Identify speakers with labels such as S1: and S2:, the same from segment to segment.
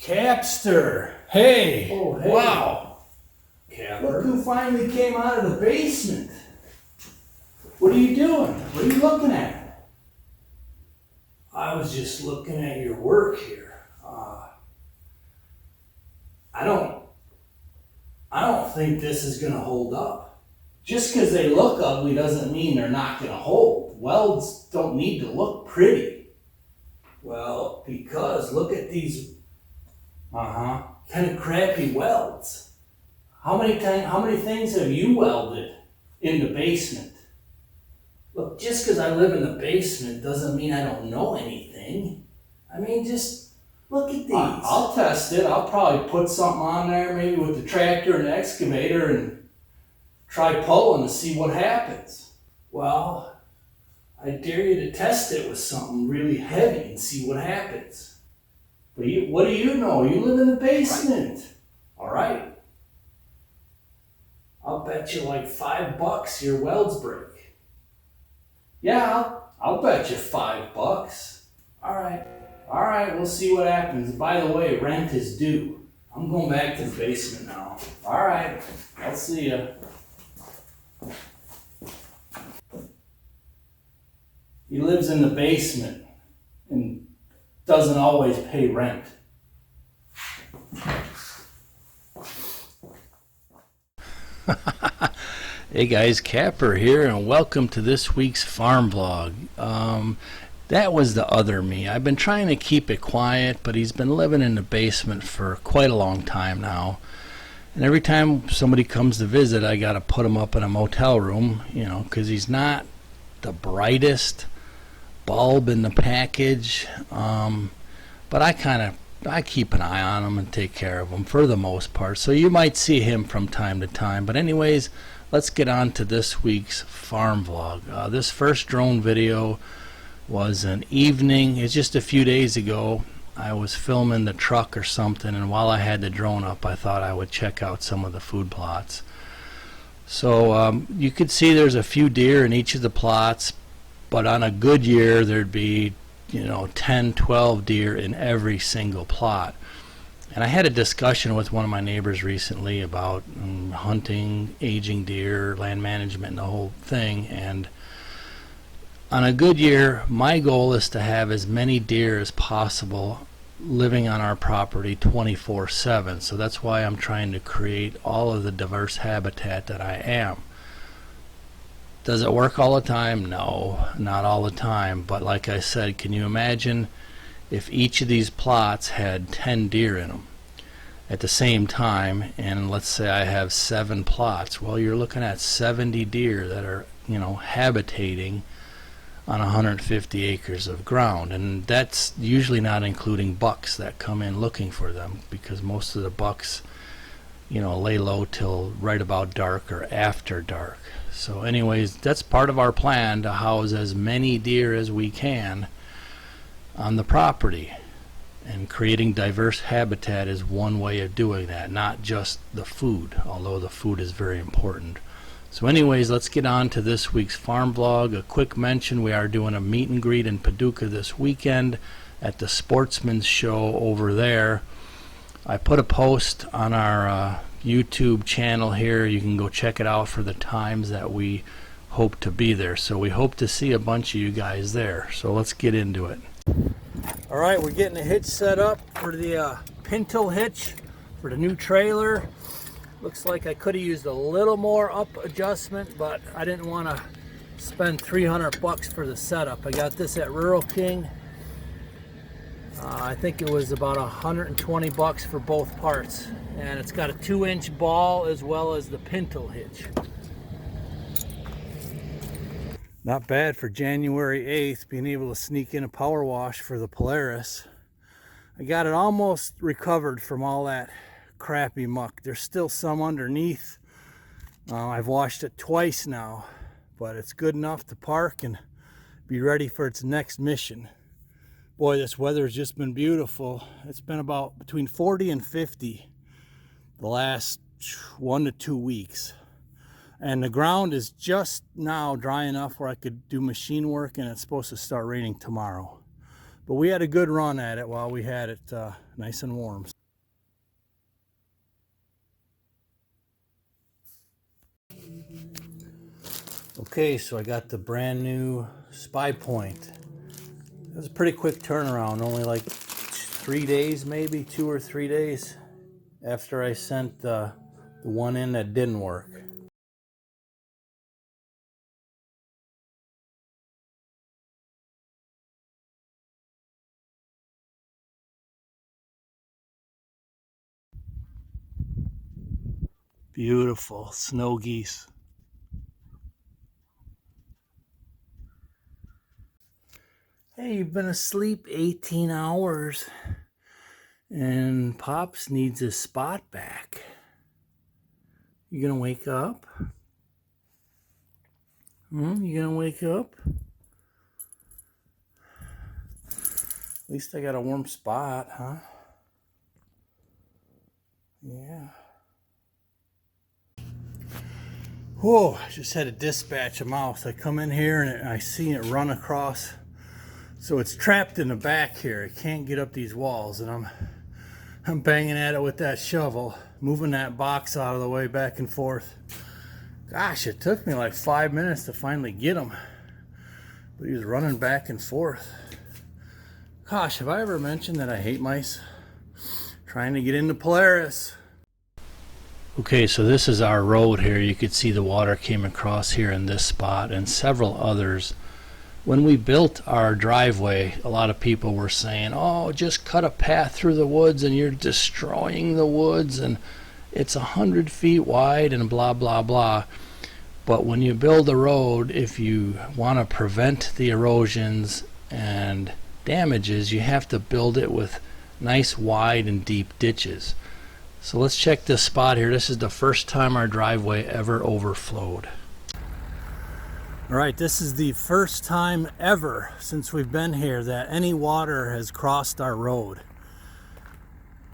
S1: Capster. Hey.
S2: Oh, hey.
S1: Wow.
S2: Kapper.
S1: Look who finally came out of the basement. What are you doing? What are you looking at?
S2: I was just looking at your work here. I don't think this is gonna hold up.
S1: Just because they look ugly doesn't mean they're not going to hold. Welds don't need to look pretty.
S2: Well, because look at these
S1: Uh-huh.
S2: kind of crappy welds.
S1: How many things have you welded in the basement?
S2: Look, just because I live in the basement doesn't mean I don't know anything. I mean, just look at these.
S1: I'll test it. I'll probably put something on there, maybe with the tractor and the excavator, and try pulling to see what happens.
S2: Well, I dare you to test it with something really heavy and see what happens.
S1: But what do you know? You live in the basement.
S2: All right. I'll bet you like $5 your welds break.
S1: Yeah, I'll bet you $5.
S2: All right.
S1: All right, we'll see what happens. By the way, rent is due. I'm going back to the basement now. All right, I'll see ya. He lives in the basement and doesn't always pay rent.
S3: Hey guys, Kapper here, and welcome to this week's farm vlog. That was the other me. I've been trying to keep it quiet, but he's been living in the basement for quite a long time now. And every time somebody comes to visit, I got to put him up in a motel room, you know, because he's not the brightest bulb in the package. But I keep an eye on him and take care of him for the most part. So you might see him from time to time. But anyways, let's get on to this week's farm vlog. This first drone video was an evening. It's just a few days ago. I was filming the truck or something, and while I had the drone up, I thought I would check out some of the food plots. So you could see there's a few deer in each of the plots, but on a good year there'd be 10, 12 deer in every single plot. And I had a discussion with one of my neighbors recently about hunting, aging deer, land management, and the whole thing. And on a good year, my goal is to have as many deer as possible living on our property 24/7. So that's why I'm trying to create all of the diverse habitat that I am. Does it work all the time? No, not all the time. But like I said, can you imagine if each of these plots had 10 deer in them at the same time? And let's say I have 7 plots. Well, you're looking at 70 deer that are, habitating on 150 acres of ground. And that's usually not including bucks that come in looking for them, because most of the bucks, lay low till right about dark or after dark. So anyways, that's part of our plan, to house as many deer as we can on the property. And creating diverse habitat is one way of doing that, not just the food, although the food is very important. So anyways, let's get on to this week's farm vlog. A quick mention, we are doing a meet and greet in Paducah this weekend at the Sportsman's Show over there. I put a post on our YouTube channel here. You can go check it out for the times that we hope to be there. So we hope to see a bunch of you guys there. So let's get into it.
S1: All right, we're getting the hitch set up for the pintle hitch for the new trailer. Looks like I could have used a little more up adjustment, but I didn't want to spend $300 for the setup. I got this at Rural King. I think it was about $120 for both parts, and it's got a 2-inch ball as well as the pintle hitch. Not bad for January 8th, being able to sneak in a power wash for the Polaris. I got it almost recovered from all that crappy muck. There's still some underneath. I've washed it twice now, but it's good enough to park and be ready for its next mission. Boy, this weather's just been beautiful. It's been about between 40 and 50 the last 1 to 2 weeks. And the ground is just now dry enough where I could do machine work, and it's supposed to start raining tomorrow. But we had a good run at it while we had it nice and warm. Okay, so I got the brand new Spy Point. It was a pretty quick turnaround, only like 3 days, maybe 2 or 3 days after I sent the one in that didn't work. Beautiful snow geese. Hey, you've been asleep 18 hours and Pops needs his spot back. You gonna wake up? You gonna wake up? At least I got a warm spot, huh? Yeah. Whoa, I just had to dispatch a mouse. I come in here and I see it run across. So it's trapped in the back here. It can't get up these walls, and I'm banging at it with that shovel, moving that box out of the way back and forth. Gosh, it took me like 5 minutes to finally get him. But he was running back and forth. Gosh, have I ever mentioned that I hate mice? Trying to get into Polaris.
S3: Okay, so this is our road here. You could see the water came across here in this spot and several others. When we built our driveway, a lot of people were saying, oh, just cut a path through the woods and you're destroying the woods and it's 100 feet wide and blah, blah, blah. But when you build a road, if you want to prevent the erosions and damages, you have to build it with nice wide and deep ditches. So let's check this spot here. This is the first time our driveway ever overflowed.
S1: All right, this is the first time ever since we've been here that any water has crossed our road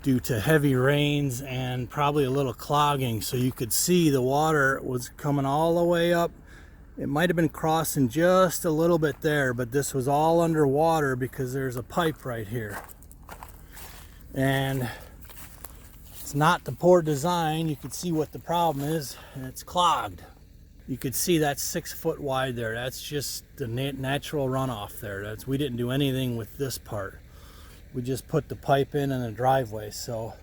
S1: due to heavy rains and probably a little clogging. So you could see the water was coming all the way up. It might have been crossing just a little bit there, but this was all underwater because there's a pipe right here. And it's not the poor design. You can see what the problem is, and it's clogged. You could see that's 6 foot wide there. That's just the natural runoff there. We didn't do anything with this part. We just put the pipe in the driveway. So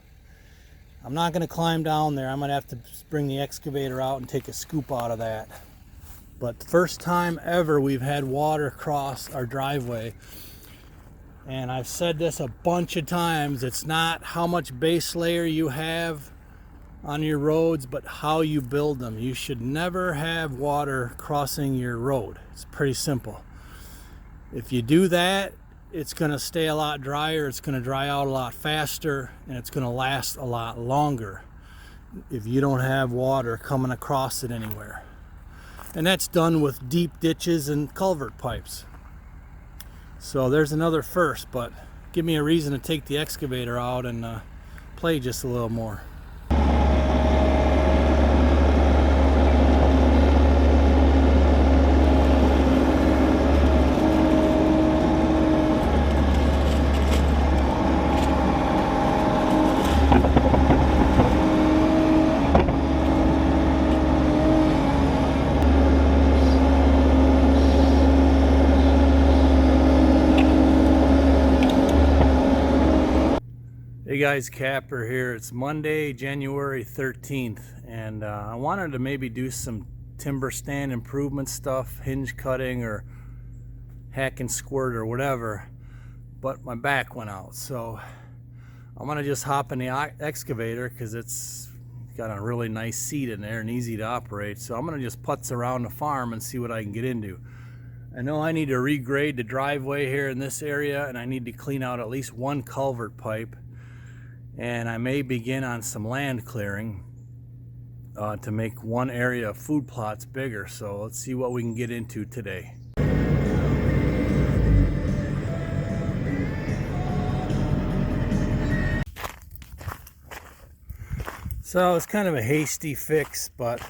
S1: I'm not going to climb down there. I'm going to have to bring the excavator out and take a scoop out of that. But the first time ever we've had water cross our driveway. And I've said this a bunch of times, it's not how much base layer you have on your roads, but how you build them. You should never have water crossing your road. It's pretty simple. If you do that, it's going to stay a lot drier, it's going to dry out a lot faster, and it's going to last a lot longer if you don't have water coming across it anywhere. And that's done with deep ditches and culvert pipes. So there's another first, but give me a reason to take the excavator out and play just a little more. Hey guys, Kapper here. It's Monday, January 13th, and I wanted to maybe do some timber stand improvement stuff, hinge cutting or hack and squirt or whatever, but my back went out. So I'm gonna just hop in the excavator because it's got a really nice seat in there and easy to operate. So I'm gonna just putz around the farm and see what I can get into. I know I need to regrade the driveway here in this area, and I need to clean out at least one culvert pipe. And I may begin on some land clearing to make one area of food plots bigger. So let's see what we can get into today. So it's kind of a hasty fix, but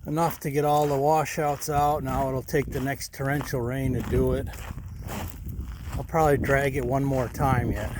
S1: enough to get all the washouts out. Now it'll take the next torrential rain to do it. I'll probably drag it one more time yet.